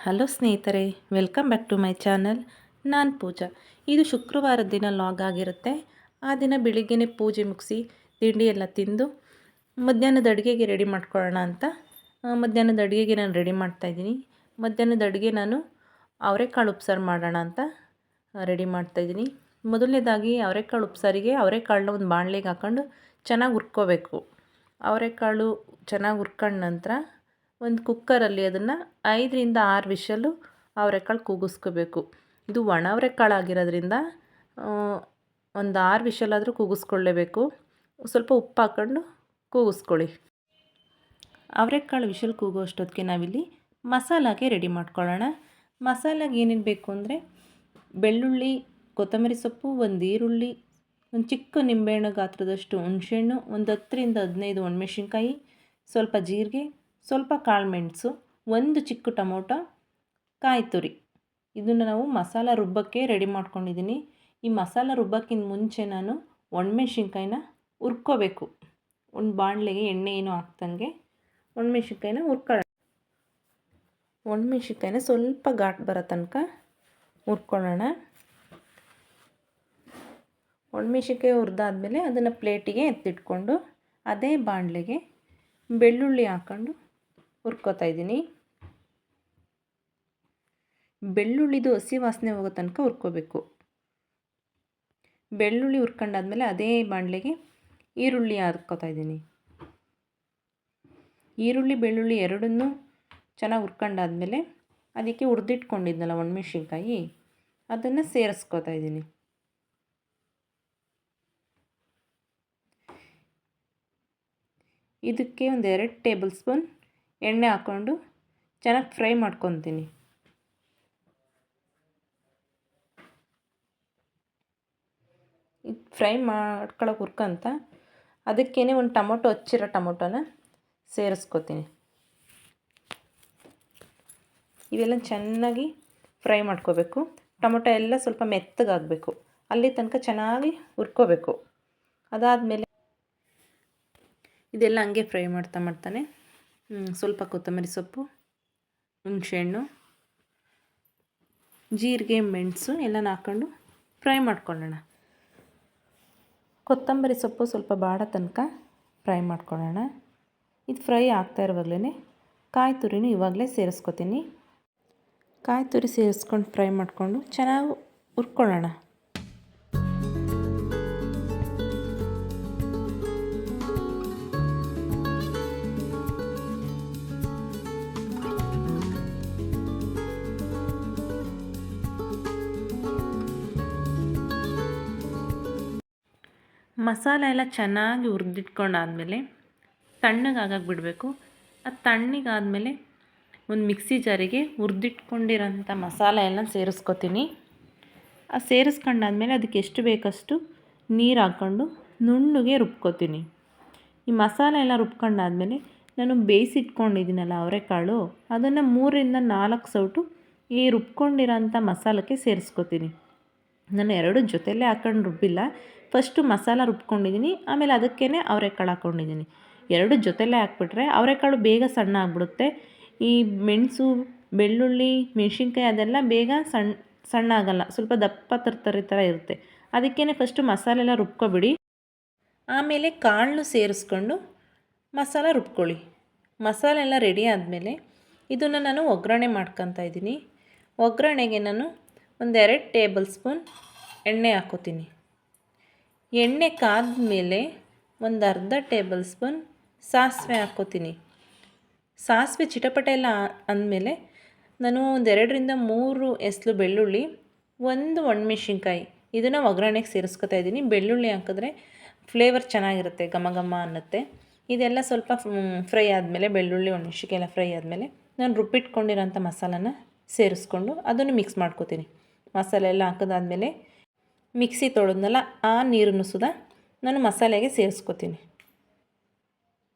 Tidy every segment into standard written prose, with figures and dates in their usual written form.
Hello ಸ್ನೇಹಿತರೆ, welcome back to my channel. ನಾನು ಪೂಜಾ. ಇದು ಶುಕ್ರವಾರದ ದಿನ ಲಾಗ್ ಆಗಿರುತ್ತೆ. ಆ ದಿನ ಬೆಳಿಗ್ಗೆನೇ ಪೂಜೆ ಮುಗಿಸಿ ತಿಂಡಿ ಎಲ್ಲ ತಿಂದು ಮಧ್ಯಾಹ್ನದ ಅಡುಗೆಗೆ ರೆಡಿ ಮಾಡ್ಕೊಳ್ಳೋಣ ಅಂತ ಮಧ್ಯಾಹ್ನದ ಅಡುಗೆಗೆ ನಾನು ರೆಡಿ ಮಾಡ್ತಾಯಿದ್ದೀನಿ. ಮಧ್ಯಾಹ್ನದ ಅಡುಗೆ ನಾನು ಅವರೆಕಾಳು ಉಪ್ಸಾರು ಮಾಡೋಣ ಅಂತ ರೆಡಿ ಮಾಡ್ತಾಯಿದ್ದೀನಿ. ಮೊದಲನೇದಾಗಿ ಅವರೆಕಾಳು ಉಪ್ಸಾರಿಗೆ ಅವರೆಕಾಳನ್ನ ಒಂದು ಬಾಣಲೆಗೆ ಹಾಕ್ಕೊಂಡು ಚೆನ್ನಾಗಿ ಹುರ್ಕೋಬೇಕು. ಅವರೆಕಾಳು ಚೆನ್ನಾಗಿ ಹುರ್ಕೊಂಡ ನಂತರ ಒಂದು ಕುಕ್ಕರಲ್ಲಿ ಅದನ್ನು 5ರಿಂದ 6 ವಿಷಲು ಅವರೆಕಾಳು ಕೂಗಿಸ್ಕೋಬೇಕು. ಇದು ಒಣ ಅವರೆಕಾಳು ಆಗಿರೋದ್ರಿಂದ ಒಂದು 6 ವಿಷಲಾದರೂ ಕೂಗಿಸ್ಕೊಳ್ಳೇಬೇಕು. ಸ್ವಲ್ಪ ಉಪ್ಪು ಹಾಕ್ಕೊಂಡು ಕೂಗಿಸ್ಕೊಳ್ಳಿ. ಅವರೆಕಾಳು ವಿಷಲ್ ಕೂಗೋ ಅಷ್ಟೊತ್ತಿಗೆ ನಾವಿಲ್ಲಿ ಮಸಾಲಾಗೆ ರೆಡಿ ಮಾಡ್ಕೊಳ್ಳೋಣ. ಮಸಾಲಾಗೆ ಏನೇನು ಬೇಕು ಅಂದರೆ ಬೆಳ್ಳುಳ್ಳಿ, ಕೊತ್ತಂಬರಿ ಸೊಪ್ಪು, ಒಂದು ಈರುಳ್ಳಿ, ಒಂದು ಚಿಕ್ಕ ನಿಂಬೆಹಣ್ಣು ಗಾತ್ರದಷ್ಟು ಹುಣಸೆಹಣ್ಣು, ಒಂದು 10ರಿಂದ 15 ಒಣಮೆಣಸಿನ್ಕಾಯಿ, ಸ್ವಲ್ಪ ಜೀರಿಗೆ, ಸ್ವಲ್ಪ ಕಾಳುಮೆಣಸು, ಒಂದು ಚಿಕ್ಕ ಟೊಮೊಟೊ, ಕಾಯಿ ತುರಿ. ಇದನ್ನು ನಾವು ಮಸಾಲ ರುಬ್ಬಕ್ಕೆ ರೆಡಿ ಮಾಡ್ಕೊಂಡಿದ್ದೀನಿ. ಈ ಮಸಾಲ ರುಬ್ಬಕ್ಕಿಂತ ಮುಂಚೆ ನಾನು ಒಣಮೆಣ್ಸಿನ್ಕಾಯಿನ ಹುರ್ಕೋಬೇಕು. ಒಂದು ಬಾಣಲೆಗೆ ಎಣ್ಣೆ ಏನೂ ಹಾಕ್ದಂಗೆ ಒಣಮೆಣ್ಸಿನ್ಕಾಯಿನ ಹುರ್ಕೊಳ್ಳೋಣ. ಒಣಮೆಣ್ಸಿನ್ಕಾಯಿನ ಸ್ವಲ್ಪ ಘಾಟ್ ಬರೋ ತನಕ ಹುರ್ಕೊಳ್ಳೋಣ. ಒಣಮೆಣ್ಸಿನ್ಕಾಯಿ ಹುರಿದಾದ್ಮೇಲೆ ಅದನ್ನು ಪ್ಲೇಟಿಗೆ ಎತ್ತಿಟ್ಕೊಂಡು ಅದೇ ಬಾಣಲೆಗೆ ಬೆಳ್ಳುಳ್ಳಿ ಹಾಕ್ಕೊಂಡು ಹುರ್ಕೋತಾ ಇದ್ದೀನಿ. ಬೆಳ್ಳುಳ್ಳಿದು ಹಸಿ ವಾಸನೆ ಹೋಗೋ ತನಕ ಹುರ್ಕೋಬೇಕು. ಬೆಳ್ಳುಳ್ಳಿ ಹುರ್ಕೊಂಡಾದ್ಮೇಲೆ ಅದೇ ಬಾಣಲೆಗೆ ಈರುಳ್ಳಿ ಹಾಕ್ಕೋತಾ ಇದ್ದೀನಿ. ಈರುಳ್ಳಿ ಬೆಳ್ಳುಳ್ಳಿ ಎರಡನ್ನೂ ಚೆನ್ನಾಗಿ ಹುರ್ಕೊಂಡಾದ್ಮೇಲೆ ಅದಕ್ಕೆ ಹುರಿದಿಟ್ಕೊಂಡಿದ್ನಲ್ಲ ಒಣಮೆಣ್ಸಿನ್ಕಾಯಿ ಅದನ್ನು ಸೇರಿಸ್ಕೋತಾ ಇದ್ದೀನಿ. ಇದಕ್ಕೆ ಒಂದು 2 ಟೇಬಲ್ ಸ್ಪೂನ್ ಎಣ್ಣೆ ಹಾಕ್ಕೊಂಡು ಚೆನ್ನಾಗಿ ಫ್ರೈ ಮಾಡ್ಕೊತೀನಿ. ಫ್ರೈ ಮಾಡ್ಕೊಳಕ್ಕೆ ಹುರ್ಕೊಂತ ಅದಕ್ಕೇ ಒಂದು ಟೊಮೊಟೊ, ಹಚ್ಚಿರೋ ಟೊಮೊಟೊನ ಸೇರಿಸ್ಕೋತೀನಿ. ಇವೆಲ್ಲ ಚೆನ್ನಾಗಿ ಫ್ರೈ ಮಾಡ್ಕೋಬೇಕು. ಟೊಮೊಟೊ ಎಲ್ಲ ಸ್ವಲ್ಪ ಮೆತ್ತಗಾಗಬೇಕು. ಅಲ್ಲಿ ತನಕ ಚೆನ್ನಾಗಿ ಹುರ್ಕೋಬೇಕು. ಅದಾದಮೇಲೆ ಇದೆಲ್ಲ ಹಂಗೆ ಫ್ರೈ ಮಾಡ್ತಾನೆ ಸ್ವಲ್ಪ ಕೊತ್ತಂಬರಿ ಸೊಪ್ಪು, ಹುಣಸೆಹಣ್ಣು, ಜೀರಿಗೆ, ಮೆಣಸು ಎಲ್ಲನ ಹಾಕ್ಕೊಂಡು ಫ್ರೈ ಮಾಡ್ಕೊಳ್ಳೋಣ. ಕೊತ್ತಂಬರಿ ಸೊಪ್ಪು ಸ್ವಲ್ಪ ಬಾಡೋ ತನಕ ಫ್ರೈ ಮಾಡ್ಕೊಳ್ಳೋಣ. ಇದು ಫ್ರೈ ಆಗ್ತಾ ಇರುವಾಗಲೇ ಕಾಯಿ ತುರಿನೂ ಇವಾಗಲೇ ಸೇರಿಸ್ಕೊತೀನಿ. ಕಾಯಿ ತುರಿ ಸೇರಿಸ್ಕೊಂಡು ಫ್ರೈ ಮಾಡಿಕೊಂಡು ಚೆನ್ನಾಗಿ ಹುರ್ಕೊಳ್ಳೋಣ. ಮಸಾಲೆ ಎಲ್ಲ ಚೆನ್ನಾಗಿ ಹುರಿದಿಟ್ಕೊಂಡಾದ್ಮೇಲೆ ತಣ್ಣಗಾಗಕ್ಕೆ ಬಿಡಬೇಕು. ಅದು ತಣ್ಣಗಾದ್ಮೇಲೆ ಒಂದು ಮಿಕ್ಸಿ ಜಾರಿಗೆ ಹುರಿದಿಟ್ಕೊಂಡಿರೋಂಥ ಮಸಾಲೆ ಎಲ್ಲ ಸೇರಿಸ್ಕೊತೀನಿ. ಅದು ಸೇರಿಸ್ಕೊಂಡಾದ್ಮೇಲೆ ಅದಕ್ಕೆ ಎಷ್ಟು ಬೇಕಷ್ಟು ನೀರು ಹಾಕ್ಕೊಂಡು ನುಣ್ಣಗೆ ರುಬ್ಕೊತೀನಿ. ಈ ಮಸಾಲೆ ಎಲ್ಲ ರುಬ್ಕೊಂಡಾದ್ಮೇಲೆ ನಾನು ಬೇಯಿಸಿಟ್ಕೊಂಡಿದ್ದೀನಲ್ಲ ಅವರೆಕಾಳು ಅದನ್ನು 3ರಿಂದ 4 ಸೌಟು ಈ ರುಬ್ಕೊಂಡಿರೋಂಥ ಮಸಾಲಕ್ಕೆ ಸೇರಿಸ್ಕೊತೀನಿ. ನಾನು ಎರಡು ಜೊತೆಯಲ್ಲೇ ಹಾಕ್ಕೊಂಡು ರುಬ್ಬಿಲ್ಲ. ಫಸ್ಟು ಮಸಾಲ ರುಬ್ಕೊಂಡಿದ್ದೀನಿ, ಆಮೇಲೆ ಅದಕ್ಕೇ ಅವರೆಕಾಳು ಹಾಕ್ಕೊಂಡಿದ್ದೀನಿ. ಎರಡು ಜೊತೆಯಲ್ಲೇ ಹಾಕ್ಬಿಟ್ರೆ ಅವರೆಕಾಳು ಬೇಗ ಸಣ್ಣ ಆಗಿಬಿಡುತ್ತೆ. ಈ ಮೆಣಸು, ಬೆಳ್ಳುಳ್ಳಿ, ಮೆಣಸಿನ್ಕಾಯಿ ಅದೆಲ್ಲ ಬೇಗ ಸಣ್ಣ ಆಗಲ್ಲ, ಸ್ವಲ್ಪ ದಪ್ಪ ತರ್ತರಿ ಥರ ಇರುತ್ತೆ. ಅದಕ್ಕೇ ಫಸ್ಟು ಮಸಾಲೆ ಎಲ್ಲ ರುಬ್ಕೊಬಿಡಿ. ಆಮೇಲೆ ಕಾಳನ್ನು ಸೇರಿಸ್ಕೊಂಡು ಮಸಾಲ ರುಬ್ಕೊಳ್ಳಿ. ಮಸಾಲೆ ಎಲ್ಲ ರೆಡಿ ಆದಮೇಲೆ ಇದನ್ನು ನಾನು ಒಗ್ಗರಣೆ ಮಾಡ್ಕೊತಾ ಇದ್ದೀನಿ. ಒಗ್ಗರಣೆಗೆ ನಾನು ಒಂದು 2 ಟೇಬಲ್ ಸ್ಪೂನ್ ಎಣ್ಣೆ ಹಾಕ್ಕೋತೀನಿ. ಎಣ್ಣೆ ಕಾದ್ಮೇಲೆ ಒಂದು ಅರ್ಧ ಟೇಬಲ್ ಸ್ಪೂನ್ ಸಾಸಿವೆ ಹಾಕ್ಕೋತೀನಿ. ಸಾಸಿವೆ ಚಿಟಪಟ ಎಲ್ಲ ಅಂದಮೇಲೆ ನಾನು ಒಂದು 2ರಿಂದ 3 ಎಸಳು ಬೆಳ್ಳುಳ್ಳಿ, ಒಂದು ಒಣಮೆಣ್ಸಿನ್ಕಾಯಿ ಇದನ್ನು ಒಗ್ಗರಣೆಗೆ ಸೇರಿಸ್ಕೊತಾ ಇದ್ದೀನಿ. ಬೆಳ್ಳುಳ್ಳಿ ಹಾಕಿದ್ರೆ ಫ್ಲೇವರ್ ಚೆನ್ನಾಗಿರುತ್ತೆ, ಘಮ ಘಮ ಅನ್ನುತ್ತೆ. ಇದೆಲ್ಲ ಸ್ವಲ್ಪ ಫ್ರೈ ಆದಮೇಲೆ ಬೆಳ್ಳುಳ್ಳಿ, ಒಣಮೆಣ್ಸಿನ್ಕಾಯಿ ಎಲ್ಲ ಫ್ರೈ ಆದಮೇಲೆ ನಾನು ರುಬ್ಬಿಟ್ಕೊಂಡಿರೋಂಥ ಮಸಾಲನ ಸೇರಿಸ್ಕೊಂಡು ಅದನ್ನು ಮಿಕ್ಸ್ ಮಾಡ್ಕೋತೀನಿ. ಮಸಾಲೆ ಎಲ್ಲ ಹಾಕಿದಾದ್ಮೇಲೆ ಮಿಕ್ಸಿ ತೊಳೆದ್ನಲ್ಲ ಆ ನೀರನ್ನು ಸುದ ನಾನು ಮಸಾಲೆಗೆ ಸೇರಿಸ್ಕೋತೀನಿ.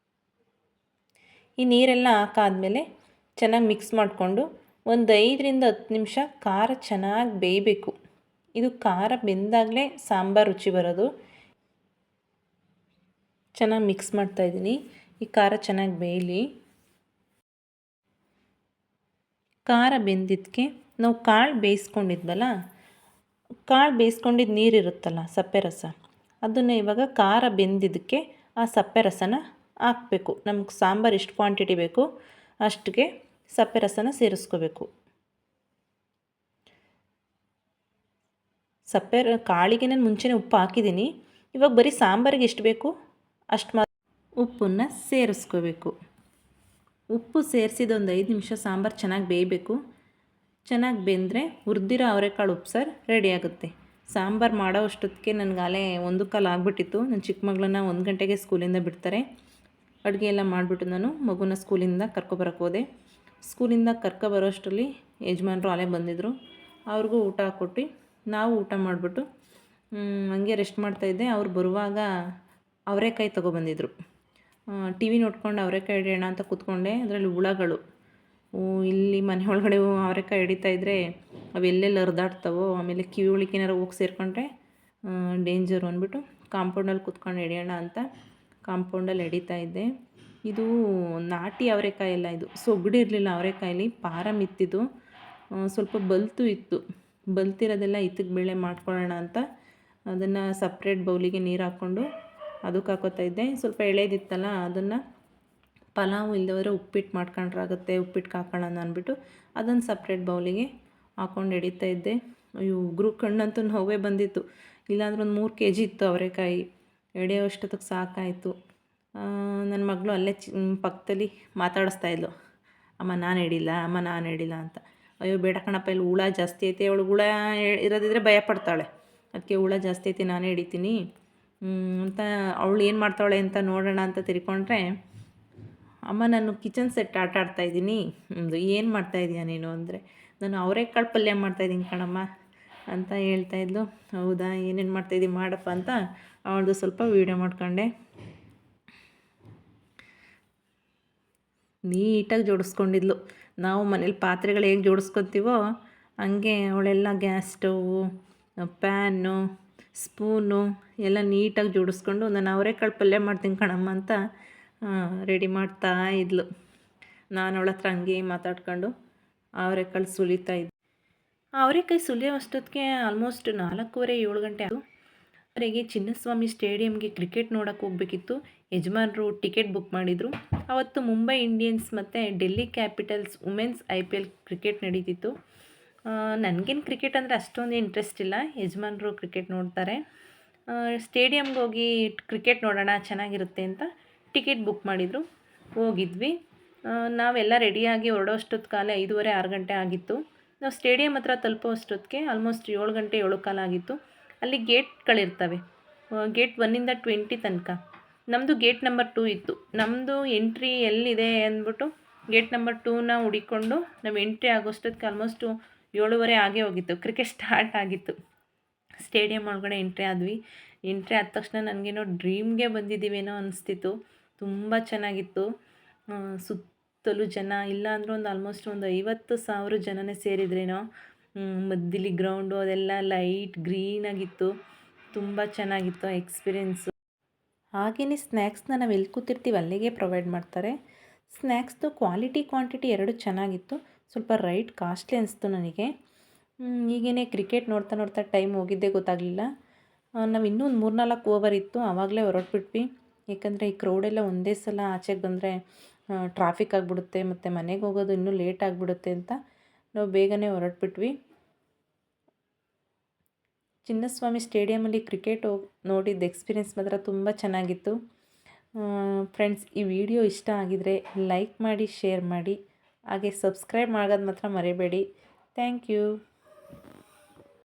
ಈ ನೀರೆಲ್ಲ ಹಾಕಾದ್ಮೇಲೆ ಚೆನ್ನಾಗಿ ಮಿಕ್ಸ್ ಮಾಡಿಕೊಂಡು ಒಂದು 5ರಿಂದ 10 ನಿಮಿಷ ಖಾರ ಚೆನ್ನಾಗಿ ಬೇಯಬೇಕು. ಇದು ಖಾರ ಬೆಂದಾಗಲೇ ಸಾಂಬಾರು ರುಚಿ ಬರೋದು. ಚೆನ್ನಾಗಿ ಮಿಕ್ಸ್ ಮಾಡ್ತಾಯಿದ್ದೀನಿ. ಈ ಖಾರ ಚೆನ್ನಾಗಿ ಬೇಯಲಿ. ಖಾರ ಬೆಂದಿದ್ದಕ್ಕೆ ನಾವು ಕಾಳು ಬೇಯಿಸ್ಕೊಂಡಿದ್ವಲ್ಲ, ಕಾಳು ಬೇಯಿಸ್ಕೊಂಡಿದ್ದು ನೀರಿರುತ್ತಲ್ಲ ಸಪ್ಪೆ ರಸ, ಅದನ್ನು ಇವಾಗ ಖಾರ ಬೆಂದಿದ್ದಕ್ಕೆ ಆ ಸಪ್ಪೆ ರಸನ ಹಾಕಬೇಕು. ನಮ್ಗೆ ಸಾಂಬಾರು ಎಷ್ಟು ಕ್ವಾಂಟಿಟಿ ಬೇಕು ಅಷ್ಟಿಗೆ ಸಪ್ಪೆ ರಸನ ಸೇರಿಸ್ಕೋಬೇಕು. ಕಾಳಿಗೆ ನಾನು ಮುಂಚೆನೇ ಉಪ್ಪು ಹಾಕಿದ್ದೀನಿ. ಇವಾಗ ಬರೀ ಸಾಂಬಾರಿಗೆ ಎಷ್ಟು ಬೇಕು ಅಷ್ಟು ಮಾತ್ರ ಉಪ್ಪನ್ನು ಸೇರಿಸ್ಕೋಬೇಕು. ಉಪ್ಪು ಸೇರಿಸಿದ ಒಂದು 5 ನಿಮಿಷ ಸಾಂಬಾರು ಚೆನ್ನಾಗಿ ಬೇಯಬೇಕು. ಚೆನ್ನಾಗಿ ಬೆಂದರೆ ಹುರಿದಿರೋ ಅವರೆಕಾಳು ಉಪ್ಸಾರು ರೆಡಿ ಆಗುತ್ತೆ. ಸಾಂಬಾರು ಮಾಡೋ ಅಷ್ಟೊತ್ತಿಗೆ ನನಗಾಲೇ 1:15 ಆಗಿಬಿಟ್ಟಿತ್ತು. ನನ್ನ ಚಿಕ್ಕ ಮಗಳನ್ನ 1 ಗಂಟೆಗೆ ಸ್ಕೂಲಿಂದ ಬಿಡ್ತಾರೆ. ಅಡುಗೆ ಎಲ್ಲ ಮಾಡಿಬಿಟ್ಟು ನಾನು ಮಗುನ ಸ್ಕೂಲಿಂದ ಕರ್ಕೊಬರಕ್ಕೆ ಹೋದೆ. ಸ್ಕೂಲಿಂದ ಕರ್ಕೊಬರೋ ಅಷ್ಟರಲ್ಲಿ ಯಜಮಾನರು ಅಲ್ಲೇ ಬಂದಿದ್ದರು. ಅವ್ರಿಗೂ ಊಟ ಹಾಕ್ಕೊಟ್ಟು ನಾವು ಊಟ ಮಾಡಿಬಿಟ್ಟು ಹಂಗೆ ರೆಸ್ಟ್ ಮಾಡ್ತಾಯಿದ್ದೆ. ಅವ್ರು ಬರುವಾಗ ಅವರೆಕಾಯಿ ತೊಗೊಬಂದಿದ್ರು. ಟಿ ವಿ ನೋಡ್ಕೊಂಡು ಅವರೆಕಾಯಿ ಹಿಡಿಯೋಣ ಅಂತ ಕೂತ್ಕೊಂಡೆ. ಅದರಲ್ಲಿ ಹುಳಗಳು ಇಲ್ಲಿ ಮನೆ ಒಳಗಡೆ ಅವರೆಕಾಯಿ ಹಿಡಿತಾಯಿದ್ರೆ ಅವೆಲ್ಲೆಲ್ಲಿ ಹರಿದಾಡ್ತಾವೋ, ಆಮೇಲೆ ಕಿವಿ ಒಳಗೇನಾರು ಹೋಗಿ ಸೇರಿಕೊಂಡ್ರೆ ಡೇಂಜರು ಅಂದ್ಬಿಟ್ಟು ಕಾಂಪೌಂಡಲ್ಲಿ ಕೂತ್ಕೊಂಡು ಹಿಡಿಯೋಣ ಅಂತ ಕಾಂಪೌಂಡಲ್ಲಿ ಹಿಡಿತಾಯಿದ್ದೆ. ಇದು ನಾಟಿ ಅವರೆಕಾಯಿ ಎಲ್ಲ, ಇದು ಸೊಗಡಿರಲಿಲ್ಲ ಅವರೆಕಾಯಲ್ಲಿ, ಪಾರ ಮಿತ್ತಿದ್ದು. ಸ್ವಲ್ಪ ಬಲ್ತು ಇತ್ತು. ಬಲ್ತಿರೋದೆಲ್ಲ ಇತ್ತಿಗೆ ಬೇಳೆ ಮಾಡ್ಕೊಳ್ಳೋಣ ಅಂತ ಅದನ್ನು ಸಪ್ರೇಟ್ ಬೌಲಿಗೆ ನೀರು ಹಾಕ್ಕೊಂಡು ಅದಕ್ಕೆ ಹಾಕೋತಾಯಿದ್ದೆ. ಸ್ವಲ್ಪ ಎಳೆದಿತ್ತಲ್ಲ ಅದನ್ನು ಪಲಾವು ಇಲ್ಲದವರೆ ಉಪ್ಪಿಟ್ಟು ಮಾಡ್ಕೊಂಡ್ರಾಗುತ್ತೆ, ಉಪ್ಪಿಟ್ಟಿಗೆ ಹಾಕೋಣ ಅಂದ್ಬಿಟ್ಟು ಅದನ್ನು ಸಪ್ರೇಟ್ ಬೌಲಿಗೆ ಹಾಕ್ಕೊಂಡು ಹಿಡಿತಾಯಿದ್ದೆ. ಅಯ್ಯೋ ಉಗುರು ಕಣ್ಣಂತೂ ನೋವೇ ಬಂದಿತ್ತು. ಇಲ್ಲಾಂದ್ರೆ ಒಂದು 3 kg ಇತ್ತು ಅವರೆಕಾಯಿ. ಎಡೆಯೋ ಅಷ್ಟೊತ್ತಿಗೆ ಸಾಕಾಯಿತು. ನನ್ನ ಮಗಳು ಅಲ್ಲೇ ಪಕ್ಕದಲ್ಲಿ ಮಾತಾಡಿಸ್ತಾಯಿದ್ಲು, ಅಮ್ಮ ನಾನು ಹಿಡಿಲ್ಲ, ಅಮ್ಮ ನಾನು ಹಿಡಿಲ್ಲ ಅಂತ. ಅಯ್ಯೋ ಬೇಡ ಕಣಪ್ಪ, ಇಲ್ಲಿ ಹುಳ ಜಾಸ್ತಿ ಐತೆ. ಅವಳು ಹುಳ ಇರೋದಿದ್ರೆ ಭಯ ಪಡ್ತಾಳೆ. ಅದಕ್ಕೆ ಹುಳ ಜಾಸ್ತಿ ಐತೆ ನಾನೇ ಹಿಡಿತೀನಿ ಅಂತ ಅವಳು ಏನು ಮಾಡ್ತಾಳೆ ಅಂತ ನೋಡೋಣ ಅಂತ ತಿರ್ಕೊಂಡ್ರೆ, ಅಮ್ಮ ನಾನು ಕಿಚನ್ ಸೆಟ್ ಆಟ ಆಡ್ತಾಯಿದ್ದೀನಿ. ಏನು ಮಾಡ್ತಾಯಿದ್ದೀಯ ನೀನು ಅಂದರೆ, ನಾನು ಅವರೆಕಾಳು ಪಲ್ಯ ಮಾಡ್ತಾಯಿದ್ದೀನಿ ಕಣಮ್ಮ ಅಂತ ಹೇಳ್ತಾಯಿದ್ಲು. ಹೌದಾ, ಏನೇನು ಮಾಡ್ತಾಯಿದ್ದೀನಿ ಮಾಡಪ್ಪ ಅಂತ ಅವಳದು ಸ್ವಲ್ಪ ವೀಡಿಯೋ ಮಾಡ್ಕೊಂಡೆ. ನೀಟಾಗಿ ಜೋಡಿಸ್ಕೊಂಡಿದ್ಲು. ನಾವು ಮನೇಲಿ ಪಾತ್ರೆಗಳು ಹೇಗೆ ಜೋಡಿಸ್ಕೊತೀವೋ ಹಂಗೆ ಅವಳೆಲ್ಲ ಗ್ಯಾಸ್ ಸ್ಟೌವು, ಪ್ಯಾನು, ಸ್ಪೂನು ಎಲ್ಲ ನೀಟಾಗಿ ಜೋಡಿಸ್ಕೊಂಡು ನಾನು ಅವರೆಕಾಳು ಪಲ್ಯ ಮಾಡ್ತೀನಿ ಕಣಮ್ಮ ಅಂತ ರೆಡಿ ಮಾಡ್ತಾ ಇದ್ಲು. ನಾನು ಅವಳ ಹತ್ರ ಹಂಗೆ ಮಾತಾಡ್ಕೊಂಡು ಅವರೆಕಾಳು ಸುಲಿತಾಯಿದ್ದೆ. ಅವರೆಕಾಯಿ ಸುಲಿಯೋ ಅಷ್ಟೊತ್ತಿಗೆ ಆಲ್ಮೋಸ್ಟ್ 4:15 7 ಗಂಟೆ ಆಯಿತು. ಅವರಿಗೆ ಚಿನ್ನಸ್ವಾಮಿ ಸ್ಟೇಡಿಯಂಗೆ ಕ್ರಿಕೆಟ್ ನೋಡೋಕ್ಕೆ ಹೋಗಬೇಕಿತ್ತು. ಯಜಮಾನರು ಟಿಕೆಟ್ ಬುಕ್ ಮಾಡಿದರು. ಅವತ್ತು ಮುಂಬೈ ಇಂಡಿಯನ್ಸ್ ಮತ್ತು Delhi Capitals women's IPL cricket ನಡೀತಿತ್ತು. ನನಗೇನು ಕ್ರಿಕೆಟ್ ಅಂದರೆ ಅಷ್ಟೊಂದು ಇಂಟ್ರೆಸ್ಟ್ ಇಲ್ಲ. ಯಜಮಾನರು ಕ್ರಿಕೆಟ್ ನೋಡ್ತಾರೆ. ಸ್ಟೇಡಿಯಮ್ಗೆ ಹೋಗಿ ಕ್ರಿಕೆಟ್ ನೋಡೋಣ ಚೆನ್ನಾಗಿರುತ್ತೆ ಅಂತ ಟಿಕೆಟ್ ಬುಕ್ ಮಾಡಿದರು. ಹೋಗಿದ್ವಿ. ನಾವೆಲ್ಲ ರೆಡಿಯಾಗಿ ಹೊರಡೋ ಅಷ್ಟೊತ್ತು ಕಾಲ 5:30 6 ಗಂಟೆ ಆಗಿತ್ತು. ನಾವು ಸ್ಟೇಡಿಯಮ್ ಹತ್ರ ತಲುಪೋ ಅಷ್ಟೊತ್ತಿಗೆ ಆಲ್ಮೋಸ್ಟ್ 7 ಗಂಟೆ 7 ಕಾಲ ಆಗಿತ್ತು. ಅಲ್ಲಿ ಗೇಟ್ಗಳಿರ್ತವೆ. ಗೇಟ್ 1ಇಂದ 20 ತನಕ. ನಮ್ಮದು ಗೇಟ್ ನಂಬರ್ 2 ಇತ್ತು. ನಮ್ಮದು ಎಂಟ್ರಿ ಎಲ್ಲಿದೆ ಅಂದ್ಬಿಟ್ಟು ಗೇಟ್ ನಂಬರ್ 2ನ ಹುಡಿಕೊಂಡು ನಾವು ಎಂಟ್ರಿ ಆಗೋಷ್ಟೊತ್ತಿಗೆ ಆಲ್ಮೋಸ್ಟು 7:30 ಆಗೇ ಹೋಗಿತ್ತು. ಕ್ರಿಕೆಟ್ ಸ್ಟಾರ್ಟ್ ಆಗಿತ್ತು. ಸ್ಟೇಡಿಯಂ ಒಳಗಡೆ ಎಂಟ್ರಿ ಆದ್ವಿ. ಎಂಟ್ರಿ ಆದ ತಕ್ಷಣ ನನಗೇನೋ ಡ್ರೀಮ್ಗೆ ಬಂದಿದ್ದೀವೇನೋ ಅನಿಸ್ತಿತ್ತು. ತುಂಬ ಚೆನ್ನಾಗಿತ್ತು. ಸುತ್ತಲೂ ಜನ ಇಲ್ಲ ಅಂದರೂ ಒಂದು ಆಲ್ಮೋಸ್ಟ್ ಒಂದು 50,000 ಜನನೇ ಸೇರಿದ್ರೇನೋ. ಮಧ್ಯಲಿ ಗ್ರೌಂಡು ಅದೆಲ್ಲ ಲೈಟ್ ಗ್ರೀನಾಗಿತ್ತು. ತುಂಬ ಚೆನ್ನಾಗಿತ್ತು ಎಕ್ಸ್ಪೀರಿಯೆನ್ಸು. ಹಾಗೆಯೇ ಸ್ನ್ಯಾಕ್ಸ್ನ ನಾವು ಎಲ್ಲಿ ಕೂತಿರ್ತೀವಿ ಅಲ್ಲಿಗೆ ಪ್ರೊವೈಡ್ ಮಾಡ್ತಾರೆ. ಸ್ನ್ಯಾಕ್ಸ್ದು ಕ್ವಾಲಿಟಿ ಕ್ವಾಂಟಿಟಿ ಎರಡೂ ಚೆನ್ನಾಗಿತ್ತು. ಸ್ವಲ್ಪ ರೈಟ್ ಕಾಸ್ಟ್ಲಿ ಅನಿಸ್ತು ನನಗೆ. ಹೀಗೇ ಕ್ರಿಕೆಟ್ ನೋಡ್ತಾ ನೋಡ್ತಾ ಟೈಮ್ ಹೋಗಿದ್ದೇ ಗೊತ್ತಾಗಲಿಲ್ಲ. ನಾವು ಇನ್ನೂ ಒಂದು 3-4 ಓವರ್ ಇತ್ತು, ಆವಾಗಲೇ ಹೊರಟ್ಬಿಟ್ವಿ. ಏಕೆಂದರೆ ಈ ಕ್ರೌಡೆಲ್ಲ ಒಂದೇ ಸಲ ಆಚೆಗೆ ಬಂದರೆ ಟ್ರಾಫಿಕ್ ಆಗಿಬಿಡುತ್ತೆ, ಮತ್ತು ಮನೆಗೆ ಹೋಗೋದು ಇನ್ನೂ ಲೇಟ್ ಆಗಿಬಿಡುತ್ತೆ ಅಂತ ನಾವು ಬೇಗನೆ ಹೊರಟ್ಬಿಟ್ವಿ. ಚಿನ್ನಸ್ವಾಮಿ ಸ್ಟೇಡಿಯಮಲ್ಲಿ ಕ್ರಿಕೆಟ್ ನೋಡಿದ ಎಕ್ಸ್ಪೀರಿಯೆನ್ಸ್ ಮಾತ್ರ ತುಂಬ ಚೆನ್ನಾಗಿತ್ತು. ಫ್ರೆಂಡ್ಸ್, ಈ ವಿಡಿಯೋ ಇಷ್ಟ ಆಗಿದರೆ ಲೈಕ್ ಮಾಡಿ, ಶೇರ್ ಮಾಡಿ, ಹಾಗೆ ಸಬ್ಸ್ಕ್ರೈಬ್ ಮಾಡೋದು ಮಾತ್ರ ಮರಿಬೇಡಿ. Thank you.